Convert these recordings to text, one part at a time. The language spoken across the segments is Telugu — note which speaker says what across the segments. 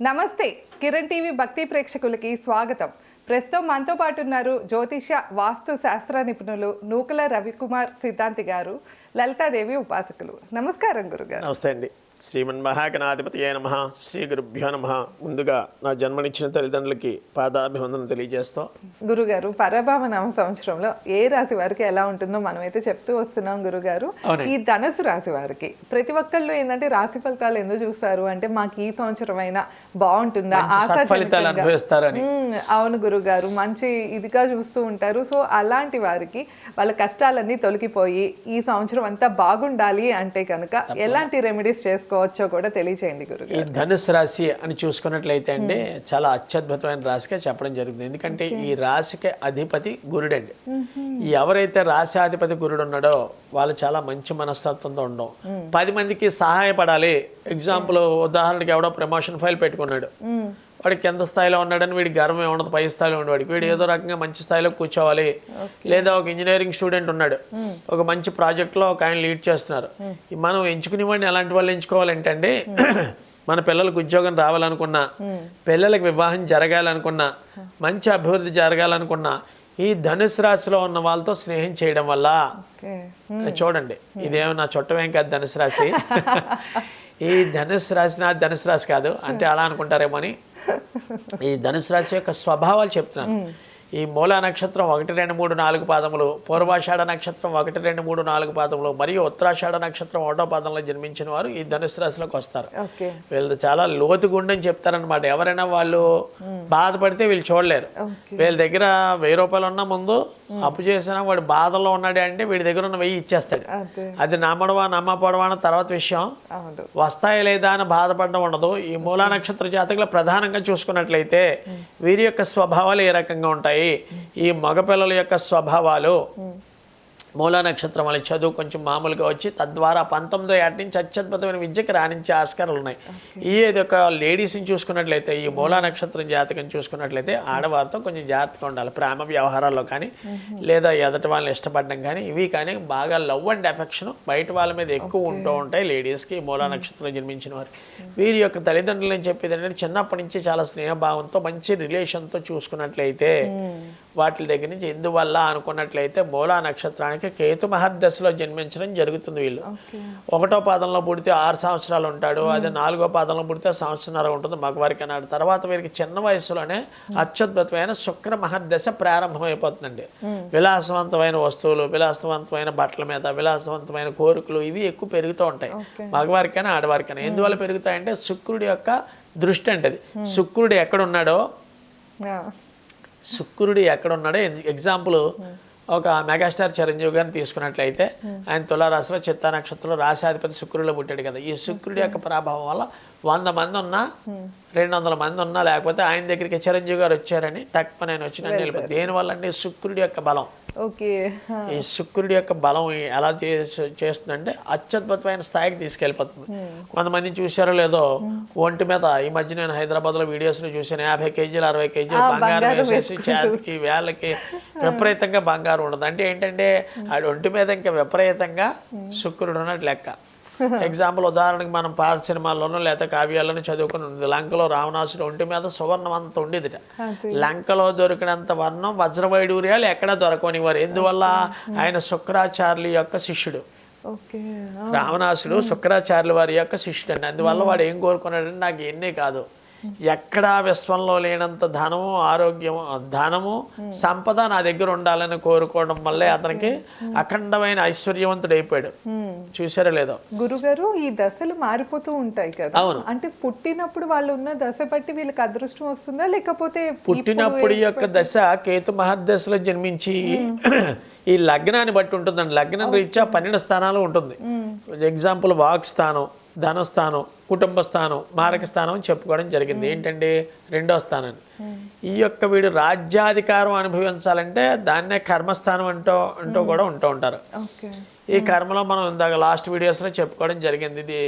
Speaker 1: నమస్తే కిరణ్ టీవీ భక్తి ప్రేక్షకులకి స్వాగతం. ప్రస్తుతం మనతో పాటు ఉన్నారు జ్యోతిష వాస్తు శాస్త్ర నిపుణులు నూకల రవికుమార్ సిద్ధాంతి గారు, లలితాదేవి ఉపాసకులు. నమస్కారం గురుగారు.
Speaker 2: నమస్తే అండి. శ్రీమన్మహాగణాధిపతయే నమః. శ్రీ గురుభ్యో నమః. ముందుగా నా జన్మనిచ్చిన తల్లిదండ్రులకి పాదాభివందనం తెలియజేస్తాం.
Speaker 1: గురుగారు, పరభావ నామ సంవత్సరంలో ఏ రాశి వారికి ఎలా ఉంటుందో మనమైతే చెప్తూ వస్తున్నాం గురుగారు. ఈ ధనుసు రాశి వారికి ప్రతి ఒక్కళ్ళు ఏంటంటే రాశి ఫలితాలు ఎందుకు చూస్తారు అంటే మాకు ఈ సంవత్సరం అయినా బాగుంటుందా,
Speaker 2: అనుభవిస్తారని.
Speaker 1: అవును గురుగారు, మంచి ఇదిగా చూస్తూ ఉంటారు. సో అలాంటి వారికి వాళ్ళ కష్టాలన్నీ తొలగిపోయి ఈ సంవత్సరం అంతా బాగుండాలి అంటే కనుక ఎలాంటి రెమెడీస్ చేసుకోవచ్చో కూడా తెలియచేయండి గురుగారు.
Speaker 2: ఈ ధనుసు రాశి అని చూసుకున్నట్లయితే అండి చాలా అత్యద్భుతమైన రాశిగా చెప్పడం జరుగుతుంది. ఎందుకంటే ఈ రాశికి అధిపతి గురుడండి. ఎవరైతే రాశాధిపతి గురుడు ఉన్నాడో వాళ్ళు చాలా మంచి మనస్తత్వంతో ఉండవు. 10 మందికి సహాయపడాలి. ఎగ్జాంపుల్ ఉదాహరణకి ఎవడో ప్రమోషన్ ఫైల్ పెట్టుకున్నాడు, వాడు కింద స్థాయిలో ఉన్నాడని వీడి గర్వం ఏమన్నది పై స్థాయిలో ఉండేవాడికి. వీడు ఏదో రకంగా మంచి స్థాయిలో కూర్చోవాలి. లేదా ఒక ఇంజనీరింగ్ స్టూడెంట్ ఉన్నాడు, ఒక మంచి ప్రాజెక్ట్లో ఒక ఆయన లీడ్ చేస్తున్నారు. మనం ఎంచుకునేవాడిని ఎలాంటి వాళ్ళు ఎంచుకోవాలంటే అండి, మన పిల్లలకు ఉద్యోగం రావాలనుకున్నా, పిల్లలకు వివాహం జరగాలనుకున్నా, మంచి అభివృద్ధి జరగాలనుకున్నా ఈ ధనుసు రాశిలో ఉన్న వాళ్ళతో స్నేహం చేయడం వల్ల, చూడండి ఇదేమో నా చుట్టమేం కాదు ధనుసు రాశి, ఈ ధనుసు రాశి నా ధనుసు రాశి కాదు అంటే అలా అనుకుంటారేమో అని ఈ ధనుసు రాశి యొక్క స్వభావాలు చెప్తున్నాను. ఈ మూలా నక్షత్రం 1, 2, 3, 4 పాదములు, పూర్వాషాఢ నక్షత్రం 1, 2, 3, 4 పాదములు మరియు ఉత్తరాషాఢ నక్షత్రం 1వ పాదంలో జన్మించిన వారు ఈ ధనుసు రాశిలోకి వస్తారు. వీళ్ళు చాలా లోతుగుండని చెప్తారనమాట. ఎవరైనా వాళ్ళు బాధపడితే వీళ్ళు చూడలేరు. వీళ్ళ దగ్గర 1000 రూపాయలు ఉన్నా ముందు అప్పు చేసినా వాడు బాధలో ఉన్నాడు అంటే వీడి దగ్గర ఉన్న 1000 ఇచ్చేస్తాడు. అది నమ్మడవా నమ్మపడవా అన్న తర్వాత విషయం. వస్తాయి లేదా అని బాధపడడం ఉండదు. ఈ మూలా నక్షత్ర జాతకులు ప్రధానంగా చూసుకున్నట్లయితే వీరి యొక్క స్వభావాలు ఏ రకంగా ఉంటాయి, ఈ మగపిల్లల యొక్క స్వభావాలు, మూలా నక్షత్రం వాళ్ళ చదువు కొంచెం మామూలుగా వచ్చి తద్వారా 19వ ఏట నుంచి అత్యద్భుతమైన విద్యకి రాణించే ఆస్కారాలు ఉన్నాయి. ఈ యొక్క లేడీస్ని చూసుకున్నట్లయితే, ఈ మూలా నక్షత్రం జాతకం చూసుకున్నట్లయితే ఆడవారితో కొంచెం జాగ్రత్తగా ఉండాలి. ప్రేమ వ్యవహారాల్లో కానీ లేదా ఎదటి వాళ్ళని ఇష్టపడడం కానీ ఇవి కానీ బాగా లవ్ అండ్ ఎఫెక్షన్ బయట వాళ్ళ మీద ఎక్కువ ఉంటూ ఉంటాయి లేడీస్కి మూలా నక్షత్రం జన్మించిన వారు. వీరి యొక్క తల్లిదండ్రులు అని చెప్పేది ఏంటంటే చిన్నప్పటి నుంచి చాలా స్నేహభావంతో మంచి రిలేషన్తో చూసుకున్నట్లయితే వాటి దగ్గర నుంచి ఎందువల్ల అనుకున్నట్లయితే మూలా నక్షత్రానికి కేతు మహర్దశలో జన్మించడం జరుగుతుంది. వీళ్ళు 1వ పాదంలో పుడితే 6 సంవత్సరాలు ఉంటాడు, అదే 4వ పాదంలో పుడితే 1.5 సంవత్సరం ఉంటుంది మగవారికి అన్నాడు. తర్వాత వీరికి చిన్న వయసులోనే అత్యద్భుతమైన శుక్ర మహర్దశ ప్రారంభమైపోతుందండి. విలాసవంతమైన వస్తువులు, విలాసవంతమైన బట్టల మీద విలాసవంతమైన కోరికలు ఇవి ఎక్కువ పెరుగుతూ ఉంటాయి మగవారికైనా ఆడవారికైనా. ఎందువల్ల పెరుగుతాయంటే శుక్రుడి యొక్క దృష్టి అంటే అది. శుక్రుడు ఎక్కడున్నాడో ఎగ్జాంపుల్ ఒక మెగాస్టార్ చిరంజీవి గారిని తీసుకున్నట్లయితే ఆయన తులారాశిలో చిత్తా నక్షత్రంలో రాశాధిపతి శుక్రుడిలో పుట్టాడు కదా. ఈ శుక్రుడి యొక్క ప్రభావం వల్ల 100 మంది ఉన్నా 200 మంది ఉన్నా లేకపోతే ఆయన దగ్గరికి చిరంజీవి గారు వచ్చారని టక్మని ఆయన వచ్చి నన్ను వెళ్ళిపోతుంది. దేనివల్ల అంటే శుక్రుడి యొక్క బలం. ఈ శుక్రుడి యొక్క బలం ఎలా చేస్తుందంటే అత్యద్భుతమైన స్థాయికి తీసుకెళ్ళిపోతుంది. కొంతమంది చూసారో లేదో ఒంటి మీద ఈ మధ్య నేను హైదరాబాద్లో వీడియోస్లో చూసాను, 50 కేజీలు 60 కేజీలు బంగారం వేసేసి చేతికి వేళ్ళకి విపరీతంగా బంగారం ఉండదు. అంటే ఏంటంటే ఆ ఒంటి మీద ఇంకా విపరీతంగా శుక్రుడు ఉన్నట్టు లెక్క. ఎగ్జాంపుల్ ఉదాహరణకి మనం పాత సినిమాల్లోనూ లేదా కావ్యాల్లోనూ చదువుకుని ఉంది, లంకలో రావణాసుడు ఒంటి మీద సువర్ణం అంత ఉండేదిట. లంకలో దొరికినంత వర్ణం వజ్రవైడూర్యాలు ఎక్కడా దొరకనివారు. ఎందువల్ల ఆయన శుక్రాచార్యుల యొక్క శిష్యుడు. రావణాసుడు శుక్రాచార్యుల వారి యొక్క శిష్యుడు అండి. అందువల్ల వాడు ఏం కోరుకున్నాడంటే నాకు ఎన్నే కాదు, ఎక్కడా విశ్వంలో లేనంత ధనము ఆరోగ్యము ధనము సంపద నా దగ్గర ఉండాలని కోరుకోవడం వల్లే అతనికి అఖండమైన ఐశ్వర్యవంతుడు అయిపోయాడు. చూసారో లేదో
Speaker 1: గురుగారు, ఈ దశలు మారిపోతూ ఉంటాయి కదా.
Speaker 2: అవును,
Speaker 1: అంటే పుట్టినప్పుడు వాళ్ళు ఉన్న దశ బట్టి వీళ్ళకి అదృష్టం వస్తుందా లేకపోతే
Speaker 2: పుట్టినప్పుడు యొక్క దశ కేతు మహర్దశలో జన్మించి ఈ లగ్నాన్ని బట్టి ఉంటుందండి. లగ్నం రీత్యా 12 స్థానాలు ఉంటుంది. ఎగ్జాంపుల్ వాక్ స్థానం, ధనస్థానం, కుటుంబ స్థానం, మారక స్థానం అని చెప్పుకోవడం జరిగింది. ఏంటంటే 2వ స్థానాన్ని ఈ యొక్క వీడు రాజ్యాధికారం అనుభవించాలంటే దాన్నే కర్మస్థానం అంటూ కూడా ఉంటూ ఉంటారు. ఈ కర్మలో మనం ఇందాక లాస్ట్ వీడియోస్లో చెప్పుకోవడం జరిగింది. ఇది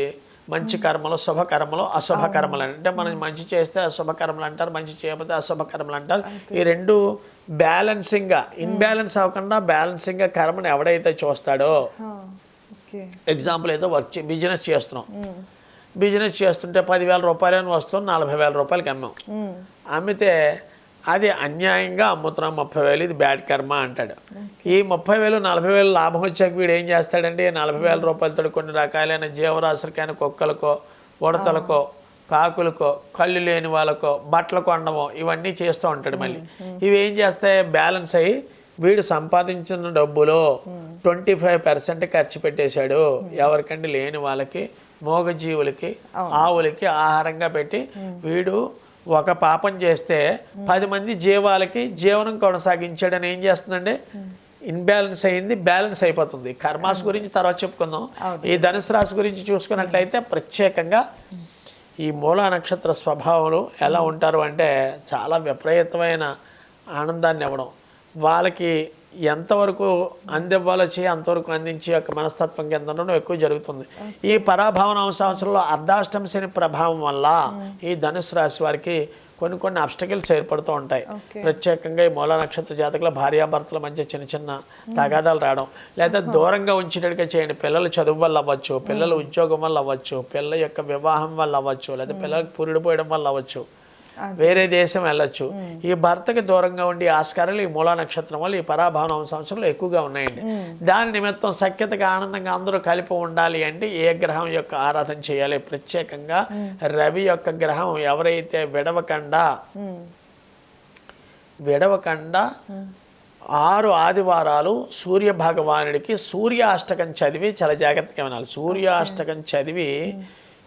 Speaker 2: మంచి కర్మలు, శుభకర్మలు, అశుభ కర్మలు. అంటే మనం మంచి చేస్తే అశుభ కర్మలు అంటారు, మంచి చేయకపోతే అశుభ కర్మలు అంటారు. ఈ రెండు బ్యాలెన్సింగ్గా ఇన్బ్యాలెన్స్ అవ్వకుండా బ్యాలెన్సింగ్గా కర్మను ఎవడైతే చూస్తాడో, ఎగ్జాంపుల్ ఏదో వర్క్ బిజినెస్ చేస్తున్నాం, బిజినెస్ చేస్తుంటే 10,000 రూపాయలని వస్తుంది 40,000 రూపాయలకి అమ్మాం. అమ్మితే అది అన్యాయంగా అమ్ముతున్నాం 30,000, ఇది బ్యాడ్ కర్మ అంటాడు. ఈ 30,000 40,000 లాభం వచ్చాక వీడు ఏం చేస్తాడంటే 40,000 రూపాయలతో కొన్ని రకాలైన జీవరాశులకైనా కుక్కలకో ఉడతలకో కాకులకో కళ్ళు లేని వాళ్ళకో బట్టలు కొనడమో ఇవన్నీ చేస్తూ ఉంటాడు. మళ్ళీ ఇవి ఏం చేస్తాయి, బ్యాలెన్స్ అయ్యి వీడు సంపాదించిన డబ్బులో 25% ఖర్చు పెట్టేశాడు. ఎవరికంటే లేని వాళ్ళకి, మూగజీవులకి, ఆవులకి ఆహారంగా పెట్టి వీడు ఒక పాపం చేస్తే 10 మంది జీవాలకి జీవనం కొనసాగించాడని ఏం చేస్తుందంటే ఇన్బ్యాలెన్స్ అయింది, బ్యాలెన్స్ అయిపోతుంది. కర్మాస్ గురించి తర్వాత చెప్పుకుందాం. ఈ ధనుసు రాశి గురించి చూసుకున్నట్లయితే ప్రత్యేకంగా ఈ మూలా నక్షత్ర స్వభావాలు ఎలా ఉంటారు అంటే చాలా విపరీతమైన ఆనందాన్ని ఇవ్వడం, వాళ్ళకి ఎంతవరకు అందివ్వాలో అంతవరకు అందించి యొక్క మనస్తత్వం కింద ఉండడం ఎక్కువ జరుగుతుంది. ఈ పరాభావన సంవత్సరంలో అర్ధాష్టమ శని ప్రభావం వల్ల ఈ ధనుసు రాశి వారికి కొన్ని అబ్స్టకిల్స్ ఏర్పడుతూ ఉంటాయి. ప్రత్యేకంగా ఈ మూల నక్షత్ర జాతకుల భార్యాభర్తల మధ్య చిన్న తగాదాలు రావడం, లేదా దూరంగా ఉంచేటట్టుగా చేయండి. పిల్లల చదువు వల్ల అవ్వచ్చు, పిల్లల ఉద్యోగం వల్ల అవ్వచ్చు, పిల్లల యొక్క వివాహం వల్ల అవ్వచ్చు, లేదా పిల్లలకు పురుడు పోయడం వల్ల అవ్వచ్చు, వేరే దేశం వెళ్ళొచ్చు. ఈ భర్తకి దూరంగా ఉండి ఆస్కారాలు ఈ మూలా నక్షత్రం వల్ల ఈ పరాభావన సంవత్సరంలో ఎక్కువగా ఉన్నాయండి. దాని నిమిత్తం సఖ్యతగా ఆనందంగా అందరూ కలిపి ఉండాలి అంటే ఏ గ్రహం యొక్క ఆరాధన చేయాలి? ప్రత్యేకంగా రవి యొక్క గ్రహం ఎవరైతే విడవకుండా 6 ఆదివారాలు సూర్య భగవానుడికి సూర్యాష్టకం చదివి చాలా జాగ్రత్తగా వినాలి. సూర్యాష్టకం చదివి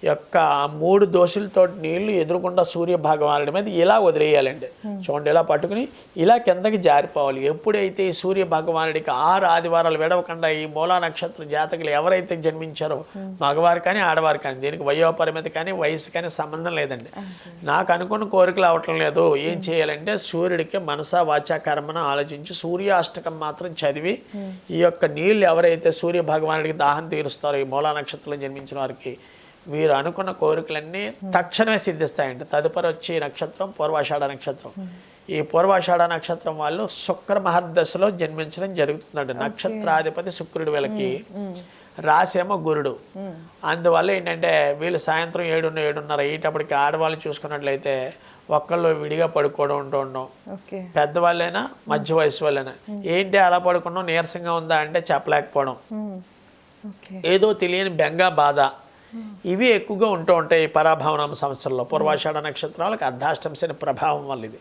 Speaker 2: యొక్క 3 దోశలతో నీళ్లు ఎదురుకుండా సూర్య భగవానుడి మీద ఇలా వదిలేయాలండి. చూడండి, ఇలా పట్టుకుని ఇలా కిందకి జారిపోవాలి. ఎప్పుడైతే ఈ సూర్య భగవానుడికి 6 ఆదివారాలు విడవకుండా ఈ మూలా నక్షత్ర జాతకులు ఎవరైతే జన్మించారో మగవారు కానీ ఆడవారు కానీ, దీనికి వయోపరిమితి కానీ వయసు కానీ సంబంధం లేదండి. నాకు అనుకున్న కోరికలు అవటం లేదు, ఏం చేయాలంటే సూర్యుడికి మనసా వాచా కర్మను ఆలోచించి సూర్యాష్టకం మాత్రం చదివి ఈ యొక్క నీళ్ళు ఎవరైతే సూర్య భగవానుడికి దాహం తీరుస్తారో ఈ మూలా నక్షత్రంలో జన్మించిన వారికి వీరు అనుకున్న కోరికలన్నీ తక్షణమే సిద్ధిస్తాయండి. తదుపరి వచ్చి నక్షత్రం పూర్వాషాఢ నక్షత్రం. ఈ పూర్వాషాఢ నక్షత్రం వాళ్ళు శుక్ర మహర్దశలో జన్మించడం జరుగుతుందండి. నక్షత్రాధిపతి శుక్రుడు, వీళ్ళకి రాశి ఏమో గురుడు. అందువల్ల ఏంటంటే వీళ్ళు సాయంత్రం 7:30 అయ్యేటప్పటికి ఆడవాళ్ళు చూసుకున్నట్లయితే ఒక్కళ్ళు విడిగా పడుకోవడం ఉండడం, పెద్దవాళ్ళైనా మధ్య వయసు వాళ్ళైనా ఏంటి అలా పడుకున్నాం నీరసంగా ఉందా అంటే చెప్పలేకపోవడం, ఏదో తెలియని బెంగ బాధ, ఇవి ఎక్కువగా ఉంటూ ఉంటాయి ఈ పరాభావనామ సంవత్సరంలో. పూర్వాషాఢ నక్షత్రాలకు అర్ధాష్టమ శని ప్రభావం వల్ల ఇది.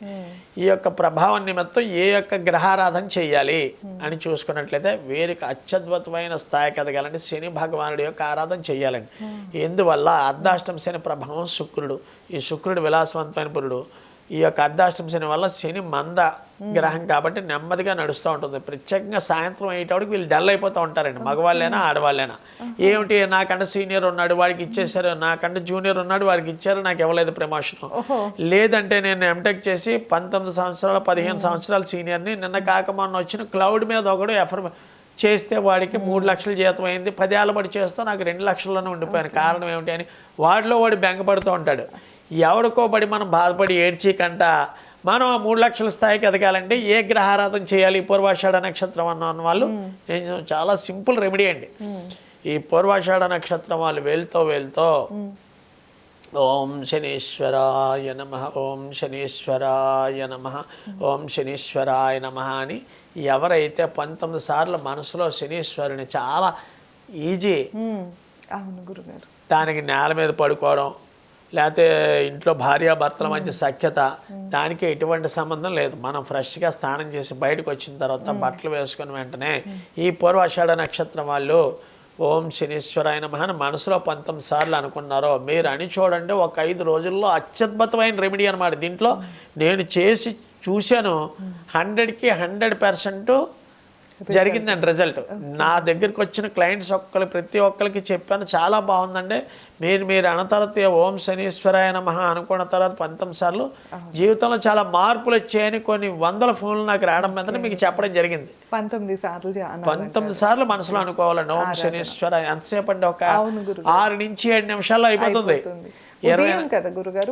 Speaker 2: ఈ యొక్క ప్రభావం నిమిత్తం ఏ యొక్క గ్రహారాధన చేయాలి అని చూసుకున్నట్లయితే వీరికి అత్యద్భుతమైన స్థాయికి ఎదగాలంటే శని భగవానుడి యొక్క ఆరాధన చేయాలండి. ఎందువల్ల అర్ధాష్టమ శని ప్రభావం శుక్రుడు, ఈ శుక్రుడు విలాసవంతమైన పురుడు. ఈ యొక్క అర్ధాష్టమ శని వల్ల శని మంద గ్రహం కాబట్టి నెమ్మదిగా నడుస్తూ ఉంటుంది. ప్రత్యేకంగా సాయంత్రం అయ్యేటప్పటికి వీళ్ళు డల్ అయిపోతూ ఉంటారండి, మగవాళ్ళైనా ఆడవాళ్ళైనా. ఏమిటి, నాకంటే సీనియర్ ఉన్నాడు వాడికి ఇచ్చేసారు, నాకంటే జూనియర్ ఉన్నాడు వాడికి ఇచ్చారు, నాకు ఇవ్వలేదు ప్రమోషన్. లేదంటే నేను ఎంటెక్ చేసి 19 సంవత్సరాలు 15 సంవత్సరాలు సీనియర్ని, నిన్న కాక మొన్న వచ్చిన క్లౌడ్ మీద ఒకడు ఎఫర్ చేస్తే వాడికి 3 లక్షల జీతం అయింది, 10 ఏళ్ళ బడి చేస్తూ నాకు 2 లక్షల్లోనే ఉండిపోయాను, కారణం ఏమిటి అని వాడిలో వాడు బెంగపడుతూ ఉంటాడు. ఎవరికోబడి మనం బాధపడి ఏడ్చికంట మనం ఆ 3 లక్షల స్థాయికి ఎదగాలంటే ఏ గ్రహారాధన చేయాలి? పూర్వాషాఢ నక్షత్రం అన్న వాళ్ళు నేను చాలా సింపుల్ రెమెడీ అండి. ఈ పూర్వాషాఢ నక్షత్రం వాళ్ళు వెళ్తూ ఓం శనీశ్వరాయ నమః, ఓం శనీశ్వరాయ నమః, ఓం శనీశ్వరాయ నమః అని ఎవరైతే 19 సార్లు మనసులో శనీశ్వరుని చాలా ఈజీ.
Speaker 1: అవును గురుగారు.
Speaker 2: దానికి నేల మీద పడుకోవడం, లేకపోతే ఇంట్లో భార్యాభర్తల మధ్య సఖ్యత, దానికి ఎటువంటి సంబంధం లేదు. మనం ఫ్రెష్గా స్నానం చేసి బయటకు వచ్చిన తర్వాత బట్టలు వేసుకుని వెంటనే ఈ పూర్వాషాఢ నక్షత్రం వాళ్ళు ఓం శనీశ్వరాయ నమః అని మనసులో 19 సార్లు అనుకున్నారో మీరు అని చూడండి, ఒక 5 రోజుల్లో అత్యద్భుతమైన రెమెడీ అనమాట. దీంట్లో నేను చేసి చూశాను, 100కి 100% జరిగిందండి రిజల్ట్. నా దగ్గరికి వచ్చిన క్లయింట్స్ ప్రతి ఒక్కరికి చెప్పాను, చాలా బాగుందండి. మీరు అన్న తర్వాత ఓం శనీశ్వరాయ నమః అనుకున్న తర్వాత 19 సార్లు జీవితంలో చాలా మార్పులు వచ్చాయని కొన్ని 100 ఫోన్లు నాకు రావడం మీద మీకు చెప్పడం జరిగింది. 19 సార్లు మనసులో అనుకోవాలండి ఓం శనీశ్వరాయ. ఎంతసేపు అండి? ఒక 6 నుంచి 7 నిమిషాల్లో అయిపోతుంది.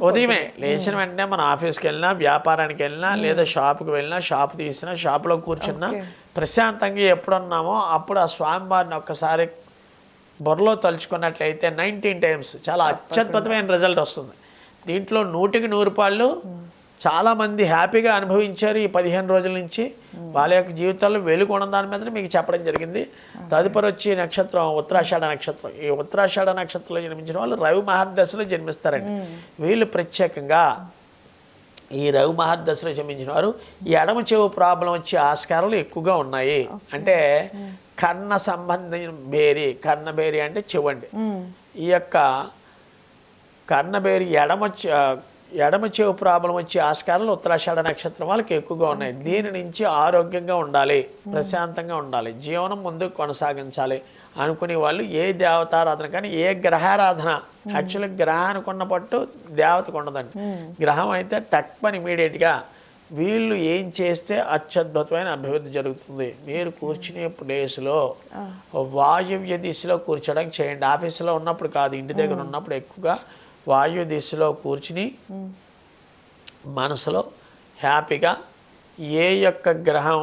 Speaker 2: ఉదయమే లేచిన వెంటనే మన ఆఫీస్కి వెళ్ళినా, వ్యాపారానికి వెళ్ళినా, లేదా షాప్కి వెళ్ళినా, షాప్ తీసినా, షాప్లో కూర్చున్నా ప్రశాంతంగా ఎప్పుడున్నామో అప్పుడు ఆ స్వామివారిని ఒక్కసారి బుర్రలో తలుచుకున్నట్లయితే 19 టైమ్స్ చాలా అత్యద్భుతమైన రిజల్ట్ వస్తుంది. దీంట్లో 100కి 100 పాళ్ళు చాలామంది హ్యాపీగా అనుభవించారు. ఈ 15 రోజుల నుంచి వాళ్ళ యొక్క జీవితాల్లో వెలుగున్న దాని మీద మీకు చెప్పడం జరిగింది. తదుపరి వచ్చి నక్షత్రం ఉత్తరాషాఢ నక్షత్రం. ఈ ఉత్తరాషాఢ నక్షత్రంలో జన్మించిన వాళ్ళు రవి మహర్దశలో జన్మిస్తారండి. వీళ్ళు ప్రత్యేకంగా ఈ రవి మహర్దశలో జన్మించిన వారు ఈ ఎడమ చెవు ప్రాబ్లం వచ్చే ఆస్కారాలు ఎక్కువగా ఉన్నాయి. అంటే కర్ణ సంబంధించిన బేరి, కర్ణబేరి అంటే చెవండి. ఈ యొక్క కర్ణబేరి ఎడమ చెవు ప్రాబ్లం వచ్చే ఆస్కారాలు ఉత్తరాషాఢ నక్షత్రం వాళ్ళకి ఎక్కువగా ఉన్నాయి. దీని నుంచి ఆరోగ్యంగా ఉండాలి, ప్రశాంతంగా ఉండాలి, జీవనం ముందుకు కొనసాగించాలి అనుకునే వాళ్ళు ఏ దేవతారాధన కానీ ఏ గ్రహారాధన, యాక్చువల్లీ గ్రహానికి ఉన్న పట్టు దేవతకు ఉండదండి. గ్రహం అయితే టక్మని ఇమీడియట్గా వీళ్ళు ఏం చేస్తే అత్యద్భుతమైన అభివృద్ధి జరుగుతుంది. మీరు కూర్చునే ప్లేస్లో వాయువ్య దిశలో కూర్చోడానికి చేయండి. ఆఫీసులో ఉన్నప్పుడు కాదు, ఇంటి దగ్గర ఉన్నప్పుడు ఎక్కువగా వాయు దిశలో కూర్చుని మనసులో హ్యాపీగా ఏ యొక్క గ్రహం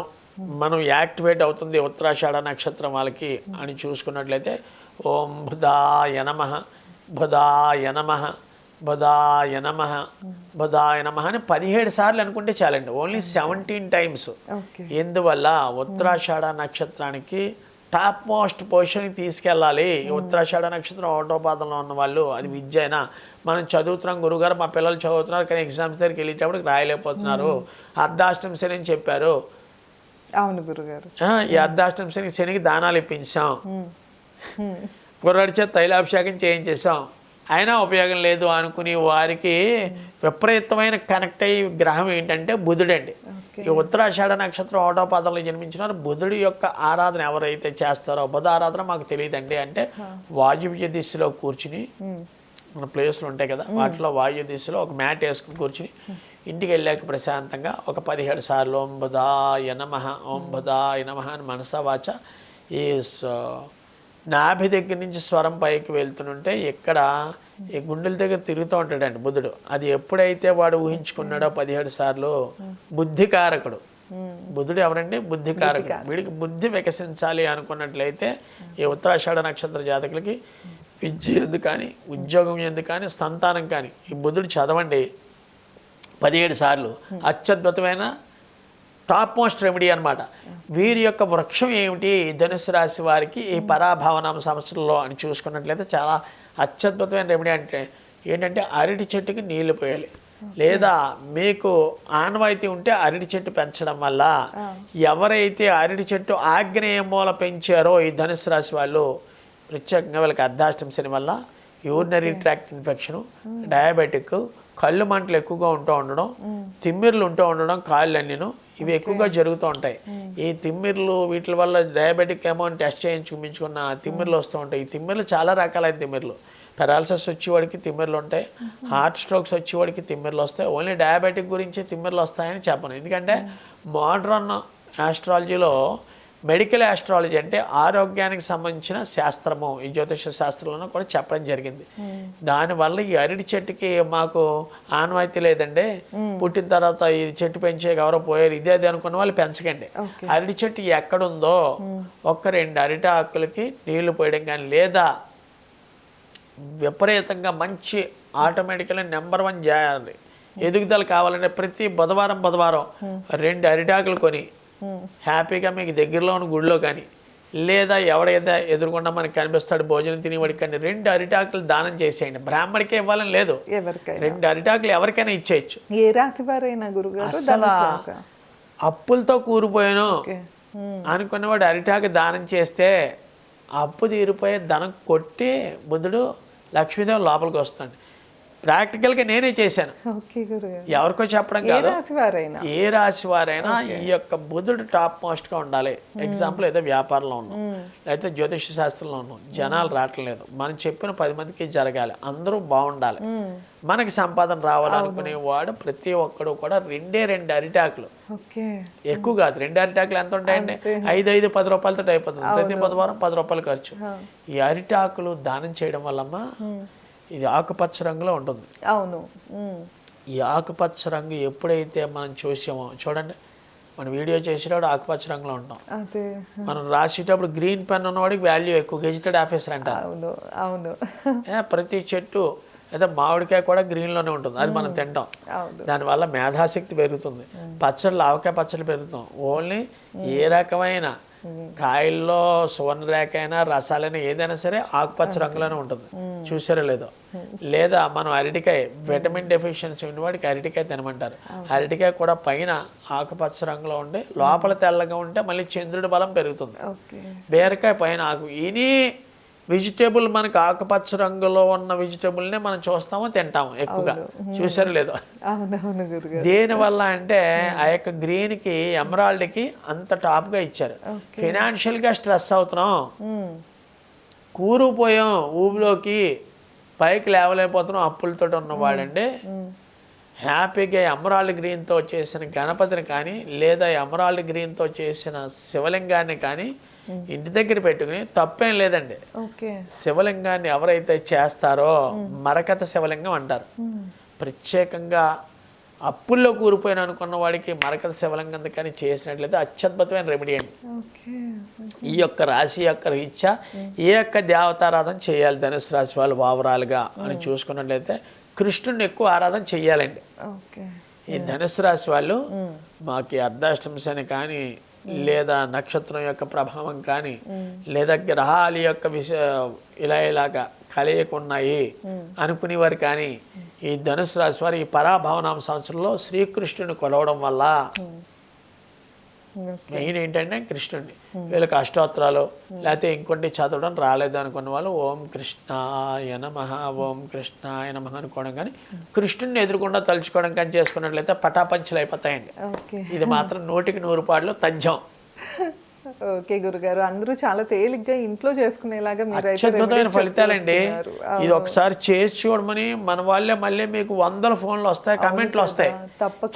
Speaker 2: మనం యాక్టివేట్ అవుతుంది ఉత్తరాషాఢ నక్షత్రం వాళ్ళకి అని చూసుకున్నట్లయితే ఓం బుధాయ నమః, బుధాయ నమః, బుధాయ నమః, బుధాయ నమః అని 17 సార్లు అనుకుంటే చాలండి. Only 17 times. ఎందువల్ల ఉత్తరాషాఢ నక్షత్రానికి టాప్ మోస్ట్ పొజిషన్కి తీసుకెళ్ళాలి. ఉత్తరాషాఢ నక్షత్రం 1వ పాదంలో ఉన్న వాళ్ళు, అది విద్య అయినా మనం చదువుతున్నాం, గురుగారు మా పిల్లలు చదువుతున్నారు కానీ ఎగ్జామ్స్ దగ్గరికి వెళ్ళేటప్పుడు రాయలేకపోతున్నారు, అర్ధాష్టమ శని అని చెప్పారు.
Speaker 1: అవును గురుగారు.
Speaker 2: ఈ అర్ధాష్టమ శనికి దానాలు ఇప్పించాం, కుర్రాడి చేత తైలాభిషేకం చేయించేసాం, అయినా ఉపయోగం లేదు అనుకునే వారికి విపరీతమైన కనెక్ట్ అయ్యే గ్రహం ఏంటంటే బుధుడండి. ఈ ఉత్తరాషాఢ నక్షత్రం 1వ పాదంలో జన్మించిన బుధుడి యొక్క ఆరాధన ఎవరైతే చేస్తారో, బుధ ఆరాధన మాకు తెలియదండి అంటే వాయువ్య దిశలో కూర్చుని, మన ప్లేస్లు ఉంటాయి కదా వాటిలో వాయు దిశలో ఒక మ్యాట్ వేసుకుని కూర్చుని ఇంటికి వెళ్ళాక ప్రశాంతంగా ఒక 17 సార్లు ఓం బుధాయ నమః, ఓం బుధాయ నమః అని మనసా వాచ ఈ నాభి దగ్గర నుంచి స్వరం పైకి వెళ్తుంటే ఇక్కడ ఈ గుండెల దగ్గర తిరుగుతూ ఉంటాడండి బుధుడు. అది ఎప్పుడైతే వాడు ఊహించుకున్నాడో 17 సార్లు బుద్ధికారకుడు. బుధుడు ఎవరండి? బుద్ధికారకుడు. వీడికి బుద్ధి వికసించాలి అనుకున్నట్లయితే ఈ ఉత్తరాషాఢ నక్షత్ర జాతకులకి విద్య ఎందుకు కానీ, ఉద్యోగం ఎందుకు కానీ, సంతానం కానీ ఈ బుధుడు చదవండి 17 సార్లు. అత్యద్భుతమైన టాప్ మోస్ట్ రెమెడీ అనమాట. వీరి యొక్క వృక్షం ఏమిటి ధనుసు రాశి వారికి ఈ పరాభావనామ సంవత్సరంలో అని చూసుకున్నట్లయితే చాలా అత్యద్భుతమైన రెమెడీ అంటే ఏంటంటే అరటి చెట్టుకి నీళ్లు పోయాలి. లేదా మీకు ఆనవాయితీ ఉంటే అరటి చెట్టు పెంచడం వల్ల ఎవరైతే అరటి చెట్టు ఆగ్నేయ మూల పెంచారో ఈ ధనుసు రాశి వాళ్ళు ప్రత్యేకంగా వాళ్ళకి అర్ధాష్టమ శని వల్ల యూరినరీ ట్రాక్ట్ ఇన్ఫెక్షన్, డయాబెటిక్, కళ్ళు మంటలు ఎక్కువగా ఉంటూ ఉండడం, తిమ్మిర్లు ఉంటూ ఉండడం, కాళ్ళన్నీను ఇవి ఎక్కువగా జరుగుతూ ఉంటాయి. ఈ తిమ్మిర్లు వీటి వల్ల డయాబెటిక్ ఏమో అని టెస్ట్ చేయించుకున్న తిమ్మిర్లు వస్తూ ఉంటాయి. ఈ తిమ్మిర్లు చాలా రకాలైన తిమ్మిర్లు. పెరాలసిస్ వచ్చేవాడికి తిమ్మిర్లు ఉంటాయి, హార్ట్ స్ట్రోక్స్ వచ్చేవాడికి తిమ్మిర్లు వస్తాయి. ఓన్లీ డయాబెటిక్ గురించి తిమ్మిర్లు వస్తాయని చెప్పను. ఎందుకంటే మోడ్రన్ ఆస్ట్రాలజీలో మెడికల్ ఆస్ట్రాలజీ అంటే ఆరోగ్యానికి సంబంధించిన శాస్త్రము ఈ జ్యోతిష శాస్త్రంలో కూడా చెప్పడం జరిగింది. దానివల్ల ఈ అరటి చెట్టుకి మాకు ఆనవాయితీ లేదండి, పుట్టిన తర్వాత ఈ చెట్టు పెంచే ఎవరో పోయారు ఇదే అది అనుకున్న వాళ్ళు పెంచకండి. అరటి చెట్టు ఎక్కడుందో ఒక్క 2 అరటి ఆకులకి నీళ్లు పోయడం కానీ, లేదా విపరీతంగా మంచి ఆటోమేటికల్గా నెంబర్ 1 చేయాలి ఎదుగుదల కావాలంటే ప్రతి బుధవారం 2 అరిటాకులు కొని హ్యాపీగా మీకు దగ్గరలో ఉన్న గుడిలో కానీ, లేదా ఎవడైతే ఎదురుకుండా మనకి కనిపిస్తాడు భోజనం తినేవాడికి కానీ 2 అరిటాకులు దానం చేసేయండి. బ్రాహ్మడికే ఇవ్వాలని లేదు, 2 అరిటాకులు ఎవరికైనా ఇచ్చేయచ్చు.
Speaker 1: ఏ రాశి వారైనా గురుగారు
Speaker 2: అసలు అప్పులతో కూరిపోయాను అనుకున్నవాడు అరిటాకు దానం చేస్తే అప్పు తీరిపోయే ధనం కొట్టి బుద్ధుడు లక్ష్మీదేవి లోపలికి వస్తాడు. ప్రాక్టికల్గా నేనే చేశాను, ఎవరికో చెప్పడం కాదు. ఏ రాశి వారైనా ఈ యొక్క బుధుడు టాప్ మోస్ట్గా ఉండాలి. ఎగ్జాంపుల్ ఏదో వ్యాపారంలో ఉన్నాం, లేకపోతే జ్యోతిష శాస్త్రంలో ఉన్నాం, జనాలు రావట్లేదు, మనం చెప్పిన 10 మందికి జరగాలి, అందరూ బాగుండాలి, మనకి సంపాదన రావాలనుకునే వాడు ప్రతి ఒక్కడు కూడా 2 అరిటాకులు, ఎక్కువ కాదు 2 అరిటాకులు ఎంత ఉంటాయండి? 5 10 రూపాయలతో అయిపోతుంది. ప్రతి బుధవారం 10 రూపాయలు ఖర్చు. ఈ అరిటాకులు దానం చేయడం వల్లమ్మా ఇది ఆకుపచ్చ రంగులో ఉంటుంది. అవును. ఈ ఆకుపచ్చ రంగు ఎప్పుడైతే మనం చూసామో చూడండి, మనం వీడియో చేసేటప్పుడు ఆకుపచ్చ రంగులో ఉంటాం,
Speaker 1: అదే
Speaker 2: మనం రాసేటప్పుడు గ్రీన్ పెన్ ఉన్నవాడికి వాల్యూ ఎక్కువ, గెజిటెడ్ ఆఫీసర్ అంటారు.
Speaker 1: అవును అవును
Speaker 2: ప్రతి చెట్టు అయితే మామిడికాయ కూడా గ్రీన్లోనే ఉంటుంది, అది మనం తింటాం,
Speaker 1: అవును
Speaker 2: దానివల్ల మేధాశక్తి పెరుగుతుంది. పచ్చళ్ళు ఆవకాయ పచ్చళ్ళు పెరుగుతాం. ఓన్లీ ఏ రకమైన కాయల్లో సువర్ణరేఖ అయినా రసాలైనా ఏదైనా సరే ఆకుపచ్చ రంగులోనే ఉంటుంది, చూసారో లేదో. లేదా మనం అరటికాయ విటమిన్ డెఫిషియన్సీ ఉన్న వాడికి అరటికాయ తినమంటారు. అరటికాయ కూడా పైన ఆకుపచ్చ రంగులో ఉండి లోపల తెల్లగా ఉంటే మళ్ళీ చంద్రుడి బలం పెరుగుతుంది.
Speaker 1: ఓకే
Speaker 2: బీరకాయ పైన ఆకు, ఇని వెజిటేబుల్ మనకు ఆకుపచ్చ రంగులో ఉన్న వెజిటేబుల్నే మనం చూస్తాము తింటాము ఎక్కువగా, చూసారో లేదో.
Speaker 1: అవునవును గురుగారు.
Speaker 2: దేనివల్ల అంటే ఆ యొక్క గ్రీన్కి ఎమరాల్డ్కి అంత టాప్గా ఇచ్చారు. ఫినాన్షియల్గా స్ట్రెస్ అవుతున్నాం, కూరుకుపోయాం ఊబిలోకి, పైకి లేవలేకపోతున్నాం అప్పులతో ఉన్నవాడండి, హ్యాపీగా ఎమరాల్డ్ గ్రీన్తో చేసిన గణపతిని కానీ లేదా ఎమరాల్డ్ గ్రీన్తో చేసిన శివలింగాన్ని కానీ ఇంటి దగ్గర పెట్టుకుని తప్పేం లేదండి.
Speaker 1: ఓకే
Speaker 2: శివలింగాన్ని ఎవరైతే చేస్తారో మరకత శివలింగం అంటారు. ప్రత్యేకంగా అప్పుల్లో కూరిపోయిన అనుకున్న వాడికి మరకత శివలింగం కానీ చేసినట్లయితే అత్యద్భుతమైన రెమెడీ అండి.
Speaker 1: ఓకే
Speaker 2: ఈ యొక్క రాశి యొక్క రీత్యా ఏ యొక్క దేవతారాధన చేయాలి ధనుసు రాశి వాళ్ళు ఓవరాల్గా అని చూసుకున్నట్లయితే కృష్ణుడిని ఎక్కువ ఆరాధన చెయ్యాలండి.
Speaker 1: ఓకే
Speaker 2: ఈ ధనుసు రాశి వాళ్ళు మాకు అర్ధాష్టమ శని కానీ లేదా నక్షత్రం యొక్క ప్రభావం కానీ లేదా గ్రహాల యొక్క ఇలాగా కలయికున్నాయి అనుకునేవారు కానీ ఈ ధనుసు రాశి వారు ఈ పరాభవనామ సంవత్సరంలో శ్రీకృష్ణుని కొలవడం వల్ల మెయిన్ ఏంటంటే కృష్ణుడిని, వీళ్ళకి అష్టోత్తరాలు లేకపోతే ఇంకొంటి చదవడం రాలేదు అనుకున్న వాళ్ళు ఓం కృష్ణాయ నమః ఓం కృష్ణాయ నమః అనుకోవడం కానీ కృష్ణుడిని ఎదురుకుండా తలుచుకోవడం కానీ చేసుకున్నట్లయితే పటాపంచలు అయిపోతాయండి. ఇది మాత్రం 100కి 100 పాళ్ళు తథ్యం.
Speaker 1: ఓకే గురుగారు, అందరూ చాలా తేలిగ్గా ఇంట్లో చేసుకునేలాగా
Speaker 2: అత్యద్భుతమైన ఫలితాలండి. ఇది ఒకసారి చేసి చూడమని మన వాళ్ళే మళ్ళీ మీకు 100 ఫోన్లు వస్తాయి, కమెంట్లు వస్తాయి,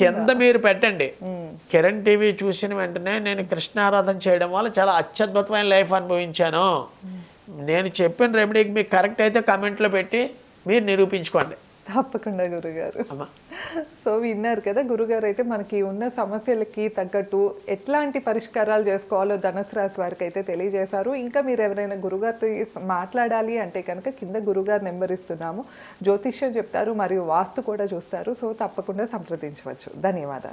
Speaker 2: కింద మీరు పెట్టండి. కిరణ్ టీవీ చూసిన వెంటనే నేను కృష్ణారాధన చేయడం వల్ల చాలా అత్యద్భుతమైన లైఫ్ అనుభవించాను, నేను చెప్పిన రెమెడీకి మీకు కరెక్ట్ అయితే కమెంట్లో పెట్టి మీరు నిరూపించుకోండి.
Speaker 1: తప్పకుండా గురుగారు. సో విన్నారు కదా, గురుగారు అయితే మనకి ఉన్న సమస్యలకి తగ్గట్టు ఎట్లాంటి పరిష్కారాలు చేసుకోవాలో ధనుసు రాశి వారికి అయితే తెలియజేశారు. ఇంకా మీరు ఎవరైనా గురుగారితో మాట్లాడాలి అంటే కనుక కింద గురుగారు నెంబర్ ఇస్తున్నాము, జ్యోతిష్యం చెప్తారు మరియు వాస్తు కూడా చూస్తారు. సో తప్పకుండా సంప్రదించవచ్చు. ధన్యవాదాలు.